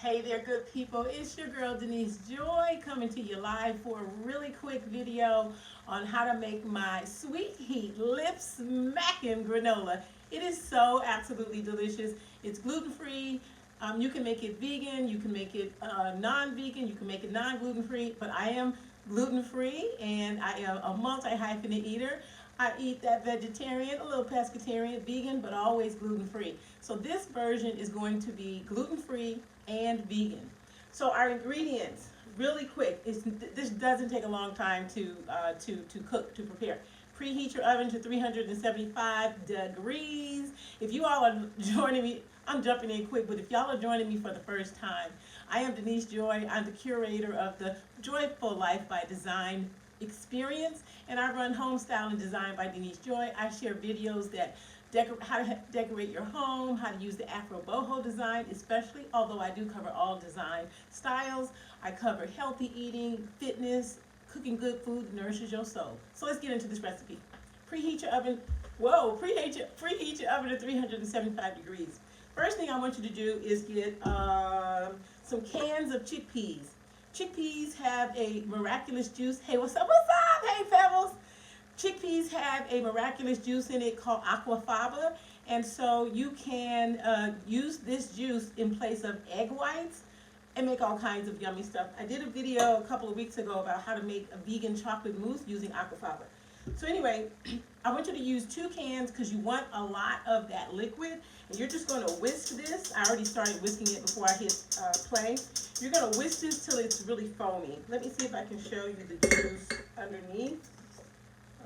Hey there, good people. It's your girl Denise Joy coming to you live for a really quick video on how to make my sweet heat lip smacking granola. It is so absolutely delicious. It's gluten-free. You can make it vegan, you can make it non-vegan, you can make it non-gluten-free, but I am gluten-free and I am a multi-hyphenate eater. I eat that vegetarian, a little pescatarian, vegan, but always gluten-free. So this version is going to be gluten-free and vegan. So our ingredients, really quick, this doesn't take a long time to cook, to prepare. Preheat your oven to 375 degrees. If you all are joining me, I'm jumping in quick, but if y'all are joining me for the first time, I am Denise Joy. I'm the curator of the Joyful Life by Design experience, and I run Home Style and Design by Denise Joy. I share videos that how to decorate your home, how to use the Afro boho design especially, although I do cover all design styles. I cover healthy eating, fitness, cooking good food that nourishes your soul. So let's get into this recipe. Preheat your oven, preheat your oven to 375 degrees. First thing I want you to do is get some cans of chickpeas. Chickpeas have a miraculous juice. Hey, what's up? What's up? Hey, Pebbles. Chickpeas have a miraculous juice in it called Aquafaba, and so you can use this juice in place of egg whites and make all kinds of yummy stuff. I did a video a couple of weeks ago about how to make a vegan chocolate mousse using Aquafaba. So anyway, I want you to use 2 cans because you want a lot of that liquid, and you're just going to whisk this. I already started whisking it before I hit play. You're going to whisk this till it's really foamy. Let me see if I can show you the juice underneath.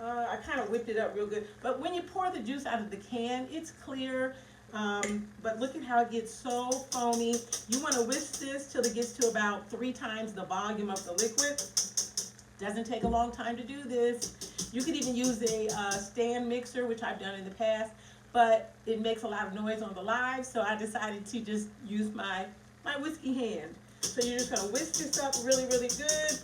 I kind of whipped it up real good, but when you pour the juice out of the can, it's clear, but look at how it gets so foamy. You want to whisk this till it gets to about 3 times the volume of the liquid. Doesn't take a long time to do this. You could even use a stand mixer, which I've done in the past, but it makes a lot of noise on the live, so I decided to just use my whiskey hand. So you're just going to whisk this up really, really good.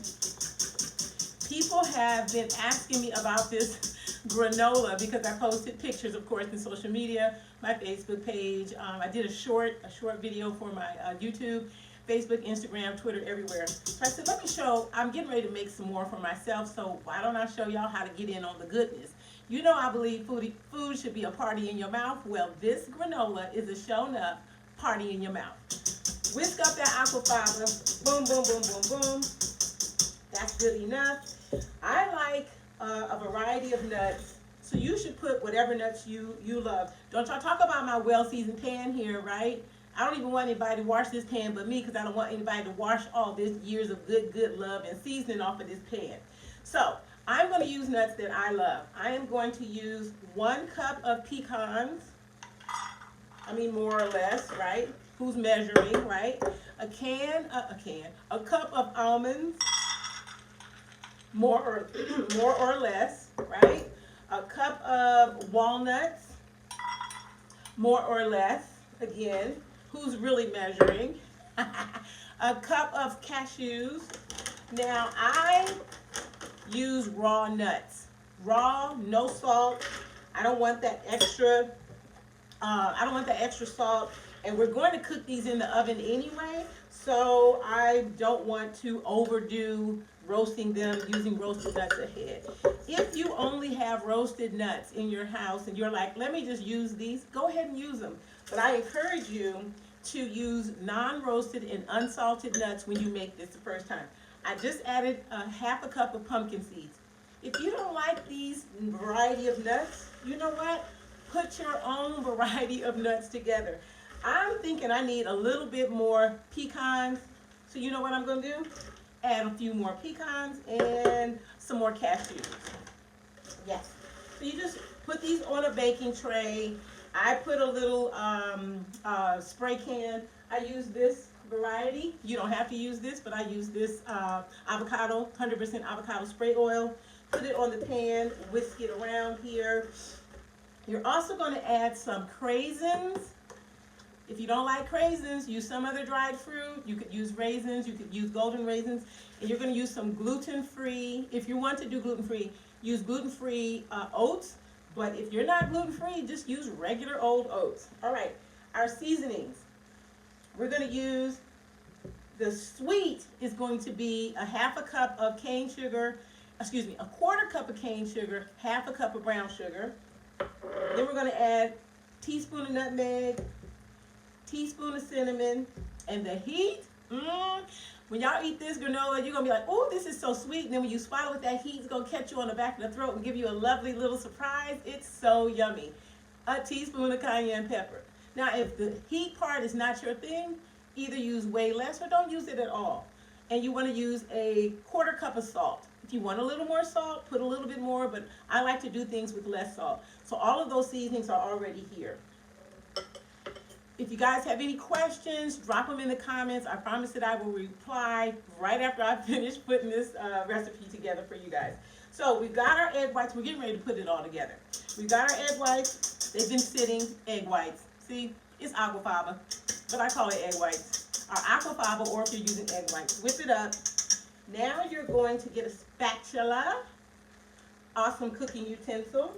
People have been asking me about this granola because I posted pictures, of course, in social media, my Facebook page. I did a short video for my YouTube, Facebook, Instagram, Twitter, everywhere. So I said, let me show, I'm getting ready to make some more for myself, so why don't I show y'all how to get in on the goodness? You know I believe food should be a party in your mouth. Well, this granola is a shown up party in your mouth. Whisk up that aquafaba, boom, boom, boom, boom, boom. That's good enough. I like a variety of nuts, so you should put whatever nuts you love. Don't y'all talk about my well-seasoned pan here, right? I don't even want anybody to wash this pan but me, because I don't want anybody to wash all this years of good love and seasoning off of this pan. So I'm going to use nuts that I love. I am going to use 1 cup of pecans. I mean, more or less, right? Who's measuring, right? A cup of almonds. More or less, right? A cup of walnuts, more or less, again, who's really measuring? A cup of cashews. Now, I use raw nuts. Raw, no salt. I don't want that extra, salt. And we're going to cook these in the oven anyway, so I don't want to overdo roasting them using roasted nuts ahead. If you only have roasted nuts in your house and you're like, let me just use these, go ahead and use them. But I encourage you to use non-roasted and unsalted nuts when you make this the first time. I just added half a cup of pumpkin seeds. If you don't like these variety of nuts, you know what? Put your own variety of nuts together. I'm thinking I need a little bit more pecans, so you know what I'm going to do? Add a few more pecans and some more cashews. Yes. So you just put these on a baking tray. I put a little spray can. I use this variety. You don't have to use this, but I use this avocado, 100% avocado spray oil. Put it on the pan, whisk it around here. You're also going to add some craisins. If you don't like craisins, use some other dried fruit. You could use raisins, you could use golden raisins. And you're going to use some gluten-free. If you want to do gluten-free, use gluten-free oats. But if you're not gluten-free, just use regular old oats. All right, our seasonings. We're going to use The sweet is going to be a half a cup of cane sugar, excuse me, a quarter cup of cane sugar, half a cup of brown sugar. Then we're going to add teaspoon of nutmeg, teaspoon of cinnamon, and the heat. When y'all eat this granola, you're going to be like, oh, this is so sweet. And then when you swallow it, that heat is going to catch you on the back of the throat and give you a lovely little surprise. It's so yummy. A teaspoon of cayenne pepper. Now, if the heat part is not your thing, either use way less or don't use it at all. And you want to use a quarter cup of salt. If you want a little more salt, put a little bit more, but I like to do things with less salt. So all of those seasonings are already here. If you guys have any questions, drop them in the comments. I promise that I will reply right after I finish putting this recipe together for you guys. So we've got our egg whites. We're getting ready to put it all together. We've got our egg whites. They've been sitting, egg whites. See, it's Aquafaba, but I call it egg whites. Our Aquafaba, or if you're using egg whites, whip it up. Now you're going to get a spatula, awesome cooking utensil,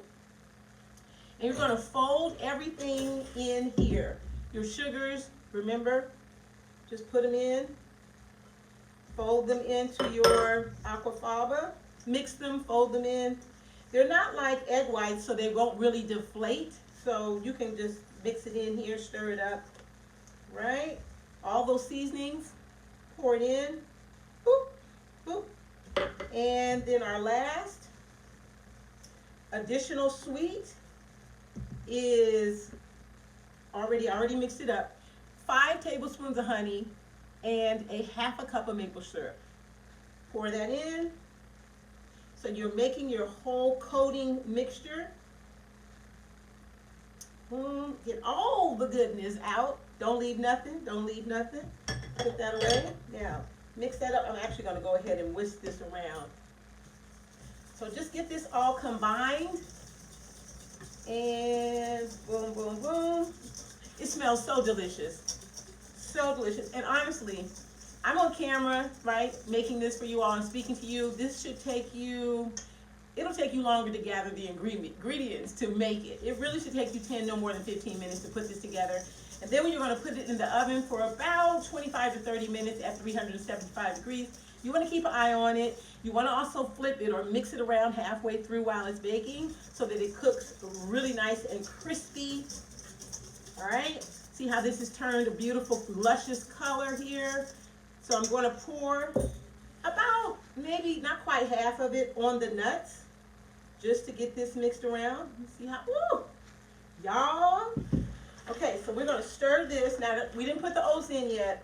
and you're going to fold everything in here. Your sugars, remember, just put them in, fold them into your Aquafaba, mix them, fold them in. They're not like egg whites, so they won't really deflate, so you can just mix it in here, stir it up, right? All those seasonings, pour it in, boop, boop. And then our last additional sweet is already mixed it up. 5 tablespoons of honey and a half a cup of maple syrup. Pour that in. So you're making your whole coating mixture. Get all the goodness out. Don't leave nothing. Don't leave nothing. Put that away. Now, mix that up. I'm actually going to go ahead and whisk this around. So just get this all combined. And boom, boom, boom. It smells so delicious. So delicious. And honestly, I'm on camera, right, making this for you all and speaking to you. This should take you, it'll take you longer to gather the ingredients to make it. It really should take you 10, no more than 15 minutes to put this together. And then when you're going to put it in the oven for about 25 to 30 minutes at 375 degrees, you want to keep an eye on it. You want to also flip it or mix it around halfway through while it's baking so that it cooks really nice and crispy. All right, see how this has turned a beautiful, luscious color here. So I'm going to pour about, maybe not quite half of it on the nuts, just to get this mixed around. See how, woo, y'all. Okay, so we're going to stir this. Now, we didn't put the oats in yet.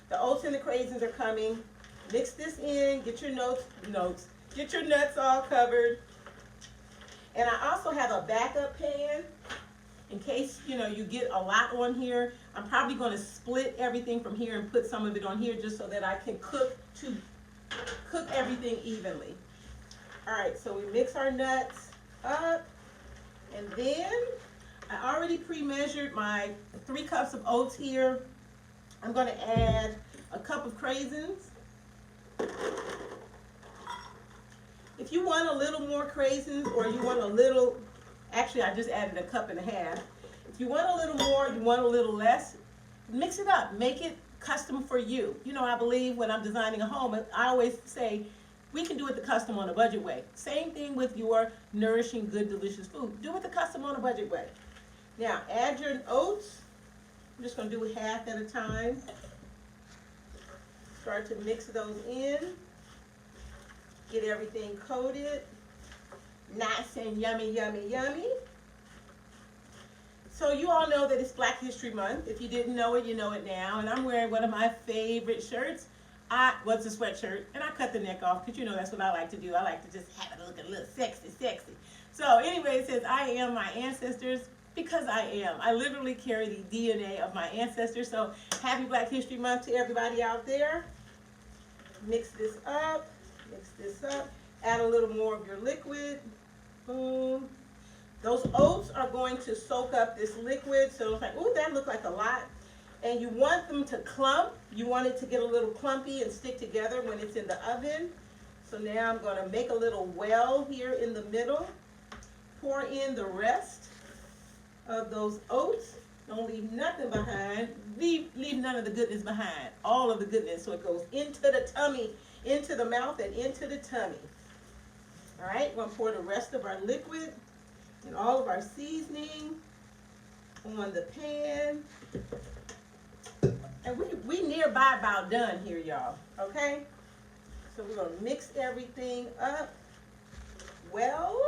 The oats and the craisins are coming. Mix this in, get your get your nuts all covered. And I also have a backup pan. In case, you get a lot on here, I'm probably going to split everything from here and put some of it on here just so that I can cook everything evenly. All right, so we mix our nuts up, and then I already pre-measured my 3 cups of oats here. I'm going to add a cup of craisins. If you want a little more craisins, or you want a little, actually I just added a cup and a half. If you want a little more, you want a little less, mix it up, make it custom for you. I believe when I'm designing a home, I always say, we can do it the custom on a budget way. Same thing with your nourishing, good, delicious food. Do it the custom on a budget way. Now, add your oats. I'm just going to do half at a time. Start to mix those in. Get everything coated. Nice and yummy, yummy, yummy. So you all know that it's Black History Month. If you didn't know it, you know it now. And I'm wearing one of my favorite shirts. What's a sweatshirt? And I cut the neck off because that's what I like to do. I like to just have it look a little sexy. So anyway, it says, I am my ancestors, because I am. I literally carry the DNA of my ancestors. So happy Black History Month to everybody out there. Mix this up. Add a little more of your liquid. Boom. Those oats are going to soak up this liquid. So it's like, ooh, that looked like a lot. And you want them to clump. You want it to get a little clumpy and stick together when it's in the oven. So now I'm going to make a little well here in the middle. Pour in the rest of those oats. Don't leave nothing behind. Leave none of the goodness behind. All of the goodness, so it goes into the tummy, into the mouth, and into the tummy. All right, we're gonna pour the rest of our liquid and all of our seasoning on the pan. And we nearby about done here, y'all. Okay? So we're gonna mix everything up well.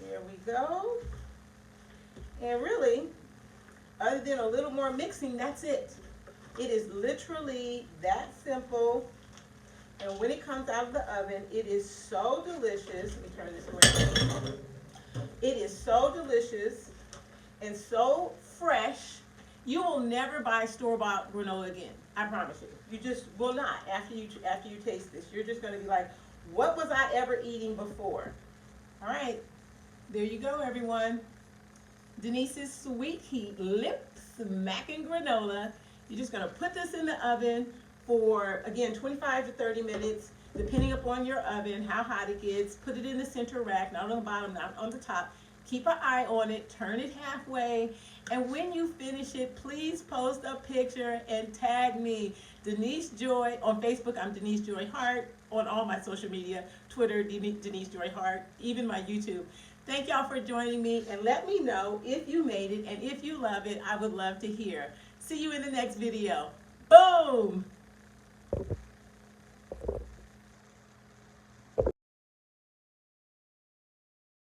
There we go. And really, other than a little more mixing, that's it. It is literally that simple. And when it comes out of the oven, it is so delicious. Let me turn this around. It is so delicious and so fresh. You will never buy store-bought granola again. I promise you. You just will not. After you taste this, you're just going to be like, what was I ever eating before? All right. There you go, everyone. Denise's Sweet Heat Lip Smackin' Granola. You're just going to put this in the oven for, again, 25 to 30 minutes, depending upon your oven, how hot it gets. Put it in the center rack, not on the bottom, not on the top. Keep an eye on it, turn it halfway, and when you finish it, please post a picture and tag me, Denise Joy. On Facebook, I'm Denise Joy Hart. On all my social media, Twitter, Denise Joy Hart, even my YouTube. Thank y'all for joining me, and let me know if you made it, and if you love it, I would love to hear. See you in the next video. Boom!